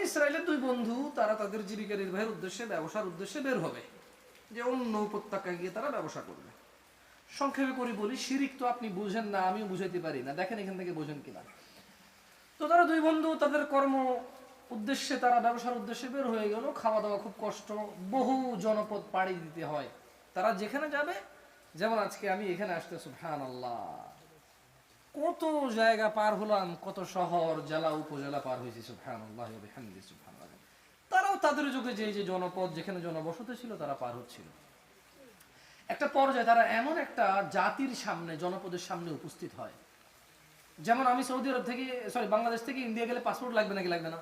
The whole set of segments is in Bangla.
ইসরায়েলের দুই বন্ধু তারা তাদের জীবিকা নির্বাহের উদ্দেশ্যে ব্যবসার উদ্দেশ্যে বের হবে, যে অন্য উপত্যকায় গিয়ে তারা ব্যবসা করবে। সংক্ষেপে করে বলি, শিরিক তো আপনি বুঝেন না, আমিও বুঝাইতে পারি না, দেখেন এখান থেকে বোঝেন কিনা। তো তারা দুই বন্ধু তাদের কর্ম উদ্দেশ্যে, তারা ব্যবসার উদ্দেশ্যে বের হয়ে গেল। খাওয়া দাওয়া খুব কষ্ট, বহু জনপদ পাড়ি দিতে হয়। তারা যেখানে যাবে, যেমন আজকে আমি এখানে আসতে সুবহানাল্লাহ, কত জায়গা পার হলাম, কত শহর জেলা উপজেলা পার হয়েছি, সুবহানাল্লাহ ওয়া বিহামদিহি সুবহানাল্লাহ। তারাও তাদের যুগে যে জনপদ যেখানে জনবসতি ছিল তারা পার হচ্ছিল। একটা পর্যায়ে তারা এমন একটা জাতির সামনে, জনপদের সামনে উপস্থিত হয়। যেমন আমি সৌদি আরব থেকে, বাংলাদেশ থেকে ইন্ডিয়া গেলে পাসপোর্ট লাগবে নাকি লাগবে না?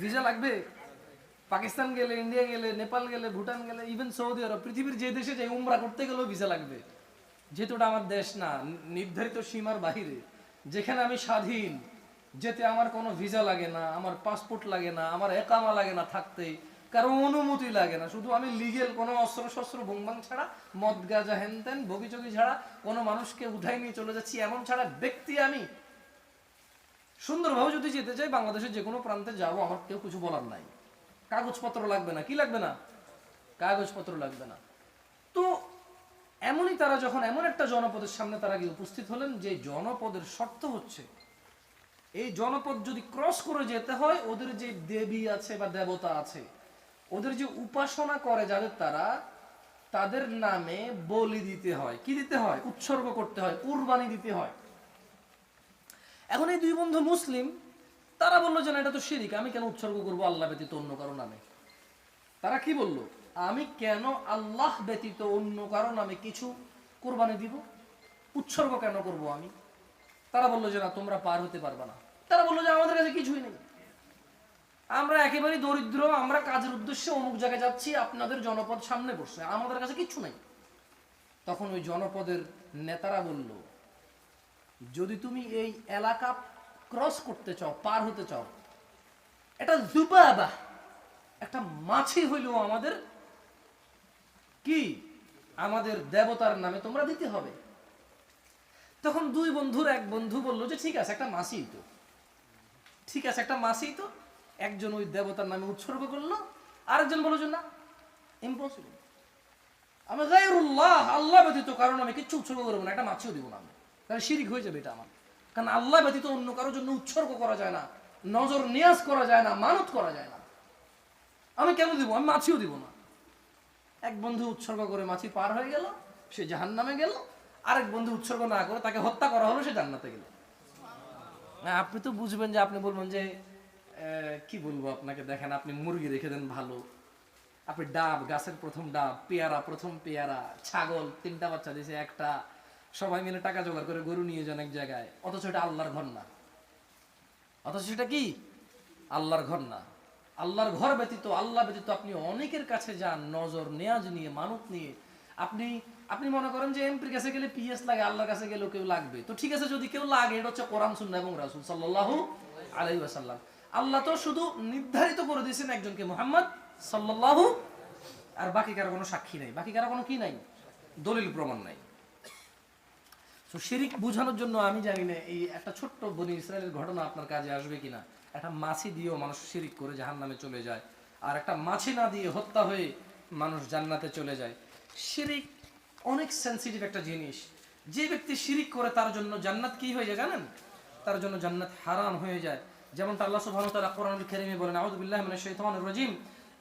ভিসা লাগবে। পাকিস্তান গেলে, ইন্ডিয়া গেলে, নেপাল গেলে, ভুটান গেলে, ইভেন সৌদি আরব, পৃথিবীর যে দেশে যাই উমরা করতে গেলেও ভিসা লাগবে। যেহেতু ওটা আমার দেশ না, নির্ধারিত সীমার বাহিরে, যেখানে আমি স্বাধীন, যেতে আমার কোনো ভিসা লাগে না, আমার পাসপোর্ট লাগে না, আমার একামা লাগে না থাকতে, কারো অনুমতি লাগে না। শুধু আমি লিগেল কোনো অস্ত্র শস্ত্র ভুংভাং ছাড়া, মদ গাঁজা হেনতেন বগিচগি ছাড়া, কোনো মানুষকে উঠাই নিয়ে চলে যাচ্ছি এমন ছাড়া ব্যক্তি আমি। সুন্দরভাবে যদি যেতে চাই, বাংলাদেশের যে কোনো প্রান্তে যাবো, আমার কেউ কিছু বলার নাই। কাগজপত্র লাগবে না। কি লাগবে না? কাগজপত্র লাগবে না। তো এমনই তারা যখন এমন একটা জনপদের সামনে তারা গিয়ে উপস্থিত হলেন, যে জনপদের শর্ত হচ্ছে, এই জনপদ যদি ক্রস করে যেতে হয়, ওদের যে দেবী আছে বা দেবতা আছে, ওদের যে উপাসনা করে যাদের, তাদের নামে বলি দিতে হয়। কি দিতে হয়? উৎসর্গ করতে হয়, কুরবানি দিতে হয়। এখন এই দুই বন্ধু মুসলিম, তারা বললো যে না, এটা তো শিরিক, আমি কেন উৎসর্গ করবো আল্লাহ ব্যতীত অন্য কারো নামে? তারা কি বললো? আমি কেন আল্লাহ ব্যতীত অন্য কারো নামে কিছু কুরবানি দিব, উৎসর্গ কেন করব আমি? তারা বললো যে না, তোমরা পার হতে পারবে না। তারা বললো যে আমাদের কাছে কিছুই নেই, আমরা একেবারে দরিদ্র, আমরা কাজের উদ্দেশ্যে অমুক জায়গায় যাচ্ছি, আপনাদের জনপদ সামনে বসছে, আমাদের কাছে কিচ্ছু নাই। তখন ওই জনপদের নেতারা বলল, যদি তুমি এই এলাকা ক্রস করতে চাও, পার হতে চাও, এটা জুবাবা, একটা মাছি হইলেও আমাদের কি, আমাদের দেবতার নামে তোমরা দিতে হবে। তখন দুই বন্ধুর এক বন্ধু বলল যে ঠিক আছে, একটা মাছি তো, ঠিক আছে, একটা মাছি তো। একজন ওই দেবতার নামে উৎসর্গ করলো, আরেকজন বলল যে না, ইম্পসিবল, আমি গায়রুল্লাহ, আল্লাহ ব্যতীত কারণ আমি কিচ্ছু উৎসর্গ করবো না, একটা মাছিও দিব না আমি, তাহলে শিরিক হয়ে যাবে এটা আমার। কারণ আল্লাহ ব্যতীত অন্য কারোর জন্য উৎসর্গ করা যায় না, নজর নিয়াজ করা যায় না, মানত করা যায় না, আমি কেন দিব? আমি মাছিও দিব না। এক বন্ধু উৎসর্গ করে মাছি পার হয়ে গেল, সে জাহান্নামে গেল। আরেক বন্ধু উৎসর্গ না করে তাকে হত্যা করা হলো, সে জান্নাতে গেল। আপনি তো বুঝবেন যে, আপনি বলবেন যে কি বলবো আপনাকে, দেখেন আপনি মুরগি রেখে দেন ভালো, আপনি ডাব, গাছের প্রথম ডাব, পেয়ারা, প্রথম পেয়ারা, ছাগল 3টা বাচ্চা দিয়েছে, একটা, সবাই মিলে টাকা জোগাড় করে গরু নিয়ে যান এক জায়গায়, অথচ এটা আল্লাহর ঘর না। অথচ সেটা কি? আল্লাহর ঘর না। আল্লাহর ঘর ব্যতীত, আল্লাহ ব্যতীত আপনি অনেকের কাছে যান, নজর নেয়াজ নিয়ে, মানত নিয়ে। আপনি মনে করেন যে এমপির কাছে গেলে পিএস লাগে, আল্লাহর কাছে গেলেও কেউ লাগবে। তো ঠিক আছে, যদি কেউ লাগে, এটা হচ্ছে কোরআন, সুন্নাহ এবং রাসূল সাল্লাল্লাহু আলাইহি ওয়াসাল্লাম। আল্লাহ তো শুধু নির্ধারিত করে দিয়েছেন একজনকে, মুহাম্মদ সাল্লাল্লাহু, আর বাকি কারো কোনো সাক্ষী নাই, বাকি কারো কোনো কি নাই, দলিল প্রমাণ নাই। তো শিরিক বোঝানোর জন্য আমি জানি না এই একটা ছোট্ট বনি ইসরায়েলের ঘটনা আপনার কাজে আসবে কিনা। একটা মাছি দিয়েও মানুষ শিরিক করে জাহান্নামে চলে যায়, আর একটা মাছি না দিয়ে হত্যা হয়ে মানুষ জান্নাতে চলে যায়। শিরিক অনেক সেনসিটিভ একটা জিনিস। যে ব্যক্তি শিরিক করে, তার জন্য জান্নাত কি হয়ে যায় জানেন? তার জন্য জান্নাত হারাম হয়ে যায়। যেমনটা আল্লাহ সুবহানাহু ওয়া তাআলা কোরআনুল কারীমে বলেন, আউযু বিল্লাহি মিনাশ শাইতানির রাজীম,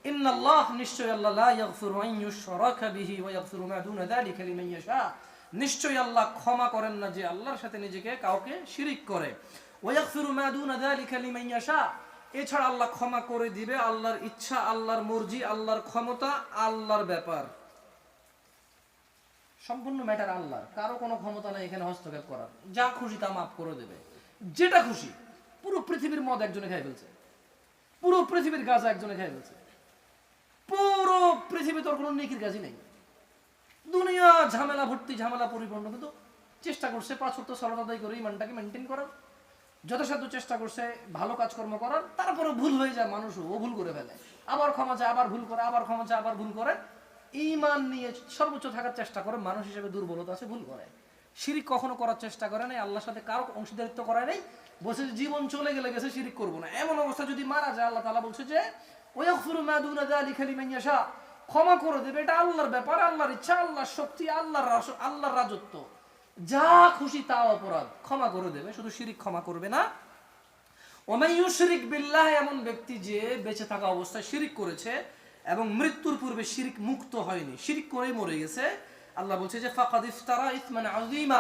ইন্নাল্লাহ, নিশ্চয়ই আল্লাহ, লা ইয়াগফিরু আন ইউশরাকা বিহি ওয়া ইয়াগফিরু মা দুনা যালিকা লিমান ইয়াশা, নিশ্চয়ই আল্লাহ ক্ষমা করেন না যে আল্লাহর সাথে নিজেকে কাউকে শিরিক করে। ওয়া ইয়াগফিরু মা দুনা যালিকা লিমান ইয়াশা, এছাড়া আল্লাহ ক্ষমা করে দিবে, আল্লাহর ইচ্ছা, আল্লাহর মর্জি, আল্লাহর ক্ষমতা, আল্লাহর ব্যাপার। সম্পূর্ণ ম্যাটার আল্লাহর, কারো কোনো ক্ষমতা নেই এখানে হস্তক্ষেপ করার। যা খুশি তা মাফ করে দেবে, যেটা খুশি। পুরো পৃথিবীর মদ একজনে খাই ফেলছে, পুরো পৃথিবীর গাঁজা একজনে খাই ফেলছে, পুরো পৃথিবী তোর কোনো নেকির কাজই নেই। দুনিয়া ঝামেলা ভর্তি, ঝামেলা পরিপূর্ণ, কিন্তু চেষ্টা করছে 5 ওয়াক্ত সালাত আদায় করে ইমানটাকে মেনটেন করার, যথাসাধ্য চেষ্টা করছে ভালো কাজকর্ম করার। তারপরে ভুল হয়ে যায়, মানুষও ও ভুল করে ফেলে, আবার ক্ষমা চায়, আবার ভুল করে, আবার ক্ষমা চায়, আবার ভুল করে। ঈমান নিয়ে সর্বোচ্চ থাকার চেষ্টা করে, মানুষ হিসেবে দুর্বলতা আছে, ভুল করে। শিরিক কখনো করার চেষ্টা করে নাই, আল্লাহর সাথে কারো অংশীদারিত্ব করে নাই, বলছে জীবন চলে গেলে গেছে, শিরিক করবো না। এমন অবস্থা যদি মারা যায়, আল্লাহ তাআলা বলছে যে ওয়াগফিরু মা দুনা যালিকা লিমান ইয়াশা, ক্ষমা করে দেবে, এটা আল্লাহর ব্যাপার, আল্লাহর ইচ্ছা, আল্লাহর শক্তি, আল্লাহর রাজত্ব, যা খুশি তা অপরাধ ক্ষমা করে দেবে, শুধু শিরিক ক্ষমা করবে না। ওয়ামান ইউশরিক বিল্লাহ, এমন ব্যক্তি যে বেঁচে থাকা অবস্থায় শিরিক করেছে এবং মৃত্যুর পূর্বে শিরিক মুক্ত হয়নি, শিরিক করেই মরে গেছে, আল্লাহ বলছে যে ফাকাদ ইফতারা ইসমান আযীমা,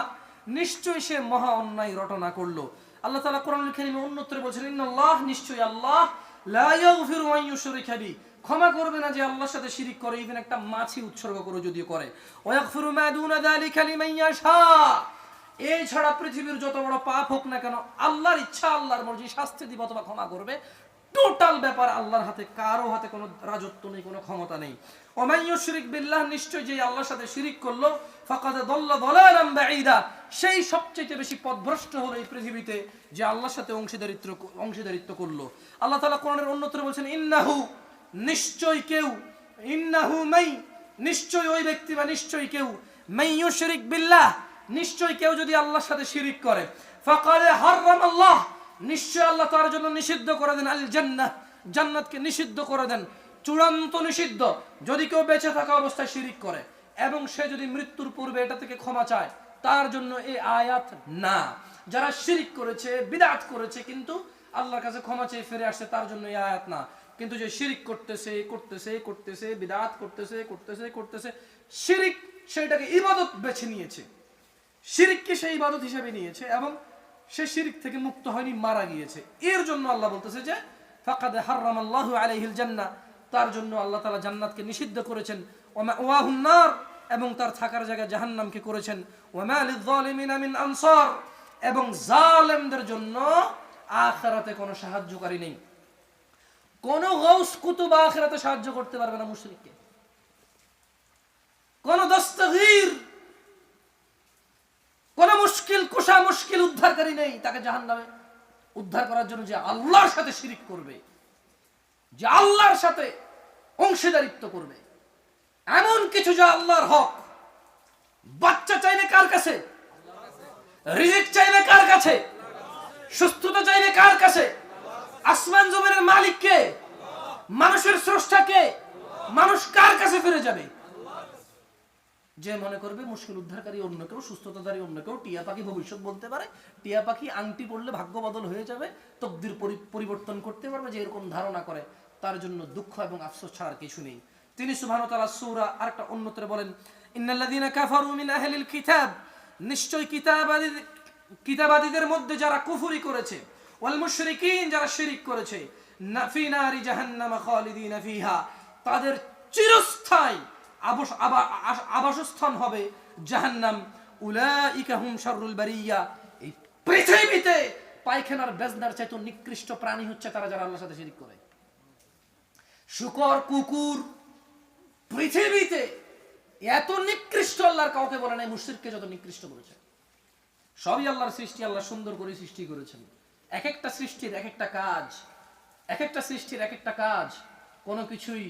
নিশ্চয়ই সে মহা অন্যায় রটনা করলো। আল্লাহ তাআলা কোরআনুল কারীমে অন্যত্রে বলেছেন ইন্নাল্লাহ, নিশ্চয়ই আল্লাহ, লা ইয়াগফিরু আন ইউশরিকা বিহি, ক্ষমা করবে না যে আল্লাহর সাথে শিরিক করে, ইভেন একটা মাছি উৎসর্গ করে যদিও করে। ওয়া ইয়াগফিরু মা দুনা যালিকা লিমান ইয়াশা, এই ছাড়া পৃথিবীর যত বড় পাপ হোক না কেন, আল্লাহর ইচ্ছা, আল্লাহর মর্জি, শাস্তি দিব অথবা ক্ষমা করবে। টোটাল ব্যাপার আল্লাহর হাতে, কারো হাতে কোনো রাজত্ব নেই, কোনো ক্ষমতা নেই। ওমান ইউশরিক বিল্লাহ, নিশ্চয় যে আল্লাহর সাথে শিরিক করলো, ফাকাদ দাল্লা দালালান বাঈদা, সেই সবচেয়ে বেশি পথভ্রষ্ট হলো এই পৃথিবীতে যে আল্লাহর সাথে অংশীদারিত্ব করলো। আল্লাহ তাআলা কোরআনের অন্যত্রে বলছেন ইন্নাহু, নিশ্চয় কেউ, ইন্নাহু মাই, নিশ্চয় ওই ব্যক্তি বা নিশ্চয় কেউ, মাই ইউশরিক বিল্লাহ, নিশ্চয় কেউ যদি আল্লাহর সাথে শিরিক করে, ফাকাদ হারামাল্লাহ, নিশ্চয় আল্লাহ তার জন্য নিষিদ্ধ করে দেন আল জান্নাহ, জান্নাতকে নিষিদ্ধ করে দেন, চূড়ান্ত নিষিদ্ধ। যদি কেউ বেঁচে থাকা অবস্থায় শিরিক করে এবং সে যদি মৃত্যুর পূর্বে এটা থেকে ক্ষমা চায়, তার জন্য এই আয়াত না। যারা শিরিক করেছে, বিদআত করেছে, কিন্তু আল্লাহর কাছে ক্ষমা চেয়ে ফিরে আসছে, তার জন্য এই আয়াত না। কিন্তু যে শিরিক করতেছে, বিদআত করতেছে, শিরিক সেটাকে ইবাদত বেছে নিয়েছে, শিরিককে সেই ইবাদত হিসেবে নিয়েছে এবং সে শিরিক থেকে মুক্ত হয়নি, মারা গিয়েছে, এর জন্য আল্লাহ বলতেছে যে ফাকাদ হারামাল্লাহু আলাইহিল জান্নাহ, তার জন্য আল্লাহ তাআলা জান্নাতকে নিষিদ্ধ করেছেন, ওয়া মাওয়াহুন নার, এবং তার থাকার জায়গা জাহান্নামকে করেছেন, ওয়া মা লিয-যালিমিনা মিন আনসার, এবং জালেমদের জন্য আখিরাতে কোনো সাহায্যকারী নেই। কোন গাউস কুতুব আখিরাতে সাহায্য করতে পারবে না মুশরিককে, কোন দস্তগীর, কোন মুশকিল কুশা, মুশকিল উদ্ধারকারী নেই তাকে জাহান্নামে উদ্ধার করার জন্য, যে আল্লাহর সাথে শিরিক করবে, যে আল্লাহর সাথে অংশীদারিত্ব করবে, এমন কিছু যা আল্লাহর হক। বাচ্চা চাইবে কার কাছে? রিজিক চাইবে কার কাছে? সুস্থতা চাইবে কার কাছে? আসমান জমিনের মালিক কে? মানুষের স্রষ্টা কে? মানুষ কার কাছে ফিরে যাবে? যে মনে করবে মুশকিল উদ্ধারকারী অন্য কেউ, সুস্থতাদারী অন্য কেউ, টিয়া পাখি ভবিষ্যৎ বলতে পারে, টিয়া পাখি আংটি পড়লে ভাগ্য বদল হয়ে যাবে, তকদির পরিবর্তন করতে পারবে, যে এরকম ধারণা করে, তার জন্য দুঃখ এবং আফসোস ছাড়ার কিছু নেই। তিনি সুবহানাহু ওয়া তাআলা সূরা আরেকটা অন্যত্রে বলেন ইন্নাল্লাযীনা কাফারু মিন আহলিল কিতাব, নিশ্চয় কিতাবাদীদের মধ্যে যারা কুফরি করেছে, ওয়াল মুশরিকিন, যারা শিরক করেছে, ফি নারি জাহান্নাম খালিদিনা ফিহা, তাদের চিরস্থায়ী আবাসস্থান হবে জাহান্নাম। উলাইকা হুম শাররুল বারিয়া, এই পৃথিবীতে পায়খানার বেজনার চাইতে নিকৃষ্ট প্রাণী হচ্ছে তারা, যারা আল্লাহর সাথে শিরক করে। শুকর, কুকুর, পৃথিবীতে এত নিকৃষ্ট আল্লাহর কাউকে বলে নাই মুশরিককে যত নিকৃষ্ট বলেছে। সবই আল্লাহর সৃষ্টি, আল্লাহ সুন্দর করে সৃষ্টি করেছেন। এক একটা সৃষ্টির এক একটা কাজ, এক একটা সৃষ্টির এক একটা কাজ, কোনো কিছুই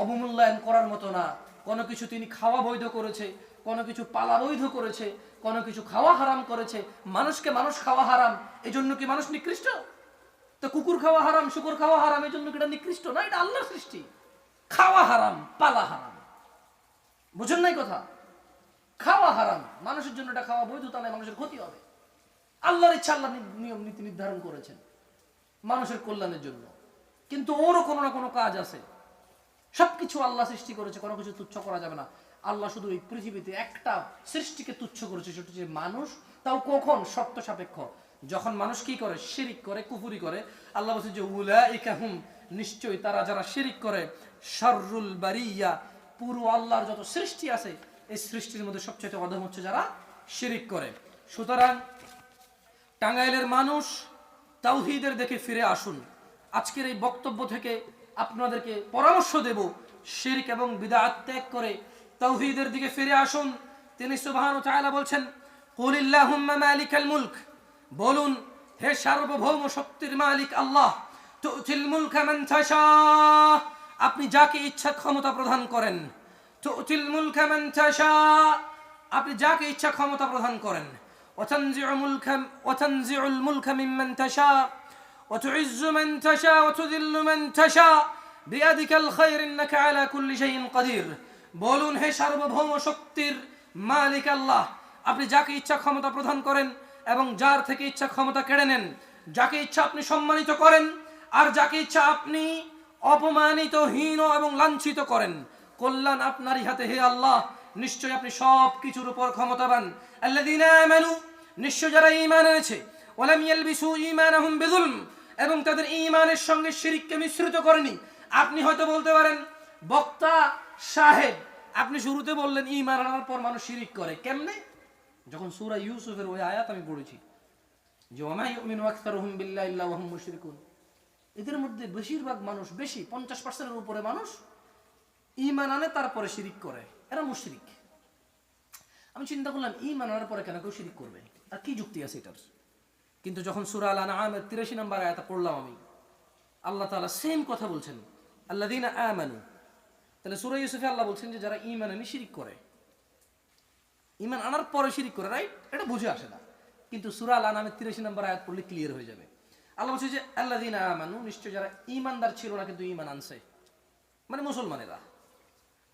অবমূল্যায়ন করার মতো না। কোনো কিছু তিনি খাওয়া বৈধ করেছে, কোনো কিছু পালা বৈধ করেছে, কোনো কিছু খাওয়া হারাম করেছে। মানুষকে মানুষ খাওয়া হারাম, এই জন্য কি মানুষ নিকৃষ্ট? তো কুকুর খাওয়া হারাম, শুকর খাওয়া হারাম, এই জন্য কি এটা নিকৃষ্ট? না, এটা আল্লাহর সৃষ্টি। খাওয়া হারাম, পালা হারাম, বুঝেন নাই কথা? খাওয়া হারাম, মানুষের জন্য এটা খাওয়া বৈধ, তা নয়, মানুষের ক্ষতি হবে। আল্লাহর ইচ্ছা, আল্লাহ নিয়ম নীতি নির্ধারণ করেছেন মানুষের কল্যাণের জন্য, কিন্তু ওরও কোনো না কোনো কাজ আছে। সবকিছু আল্লাহ সৃষ্টি করেছে, কোনো কিছু তুচ্ছ করা যাবে না। আল্লাহ শুধু এই পৃথিবীতে একটা সৃষ্টিকে তুচ্ছ করেছে, সেটা হচ্ছে মানুষ। তাও কখন? শর্ত সাপেক্ষ। যখন মানুষ কি করে? শিরিক করে, কুফরি করে। আল্লাহ বলছে যে উলাইকা হুম, নিশ্চয়ই তারা, যারা শিরিক করে, শাররুল বারিয়া, পুরো আল্লাহর যত সৃষ্টি আছে এই সৃষ্টির মধ্যে সবচেয়ে অধম হচ্ছে যারা শিরিক করে। সুতরাং টাঙ্গাইলের মানুষ, তাওহীদের দেখে ফিরে আসুন। আজকের এই বক্তব্য থেকে আপনাদেরকে পরামর্শ দেব, শিরক এবং বিদআত ত্যাগ করে তাওহীদের দিকে ফিরে আসুন। তিনি সুবহানাহু ওয়া তাআলা বলছেন কুলিল্লাহুম্মা মালিকাল মুলক, বলুন হে সার্বভৌম শক্তির মালিক আল্লাহ, তুতিল মুলকা মান তাশা, আপনি যাকে ইচ্ছা ক্ষমতা প্রদান করেন। তুতিল মুলকা মান তাশা, আপনি যাকে ইচ্ছা ক্ষমতা প্রদান করেন। وتنزع الملك ممن تشاء وتعز من تشاء وتذل من تشاء بيدك الخير إنك على كل شيء قدير। বলুন হে সার্বভৌম শক্তির মালিক আল্লাহ, আপনি যাকে ইচ্ছা ক্ষমতা প্রদান করেন এবং যার থেকে ইচ্ছা ক্ষমতা কেড়ে নেন। যাকে ইচ্ছা আপনি সম্মানিত করেন আর যাকে ইচ্ছা আপনি অপমানিত, হীন এবং লাঞ্ছিত করেন। কল্যাণ আপনারই হাতে হে আল্লাহ, নিশ্চয়ই আপনি সব কিছুর উপর ক্ষমতাবান। আল্লাযীনা আমানু, নিশ্চয় যারা ঈমান এনেছে, ওয়ালাম ইয়ালবিসু ঈমানাহুম বিযুলম, এবং তাদের ঈমানের সঙ্গে শিরককে মিশ্রিত করেনি। আপনি হয়তো বলতে পারেন, বক্তা সাহেব আপনি শুরুতে বললেন ঈমান আনার পর মানুষ শিরক করে, কেমনে? যখন সূরা ইউসুফের ওই আয়াত আমি পড়েছি যে ওয়া মা ইউমিনু আকসারুহুম বিল্লাহি ইল্লা ওয়া হুম মুশরিকুন, এদের মধ্যে বেশিরভাগ মানুষ, বেশি 50%-এর উপরে মানুষ ঈমান আনে তারপরে শিরক করে, এরা মুশরিক। আমি চিন্তা করলাম ঈমান আনার পরে কেন কেউ শিরক করবে, আর কি যুক্তি আছে এটার? কিন্তু যখন সূরা আল আনআমের 83 নম্বর আয়াত পড়লাম আমি, আল্লাহ তাআলা সেম কথা বলছেন, আল্লাযীনা আমানু। তাহলে সূরা ইউসুফে আল্লাহ বলছেন যে যারা ঈমান আনে শিরক করে, ঈমান আনার পরে শিরক করে, রাইট? এটা বুঝে আসে না, কিন্তু সূরা আল আনআমের 83 নম্বর আয়াত পড়লে ক্লিয়ার হয়ে যাবে। আল্লাহ বলছে যে আল্লাযীনা আমানু, নিশ্চয় যারা ঈমানদার ছিল না কিন্তু ঈমান আনছে, মানে মুসলমানেরা।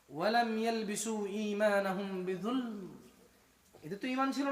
ওয়ালাম ইয়ালবিসু ঈমানাহুম বিযুলম, এদের তো ঈমান ছিল